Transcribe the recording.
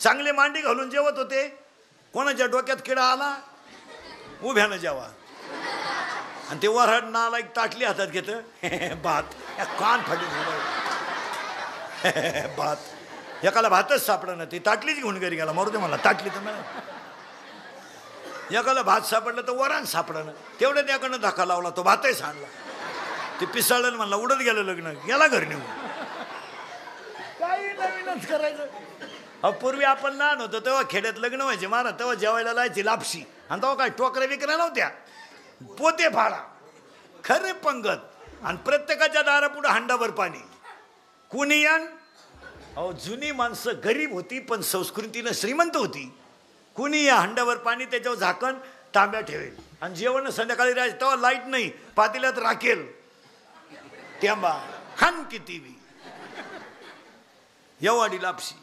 चांगले मांडी घालून जेवत होते. कोणाच्या डोक्यात किडा आला, उभ्यानं जेवा. आणि ते वराड नाला ताटली हातात घेतं, भात कान फाटी भात. एकाला भातच सापडा ना, ती ताटलीच घेऊन घरी गेला. मारू दे मला ताटली तर मला. एकाला भात सापडलं तर वरण सापडणं, तेवढं त्याकडनं धक्का लावला, तो भातही सांडला. ते पिसाळलं म्हणला, उडत गेलं लग्न, गेला घरी नेऊन. काही नवीनच करायचं. पूर्वी आपण लहान होतो तेव्हा खेड्यात लग्न व्हायचे महाराज, तेव्हा जेवायला लायची लापशी. आणि तेव्हा काय टोकऱ्या विकऱ्या नव्हत्या, पोते फाडा खरे पंगत. आणि प्रत्येकाच्या दारापुढं हांडाभर पाणी. कुणी यान. अहो जुनी माणसं गरीब होती पण संस्कृतीनं श्रीमंत होती. कुणी या हांडाभर पाणी, त्याच्यावर झाकण, तांब्या ठेवेल. आणि जेवण संध्याकाळी राहायचं तेव्हा लाईट नाही, पातेल्यात राखेल तेंबा खान किती एवढी लापशी.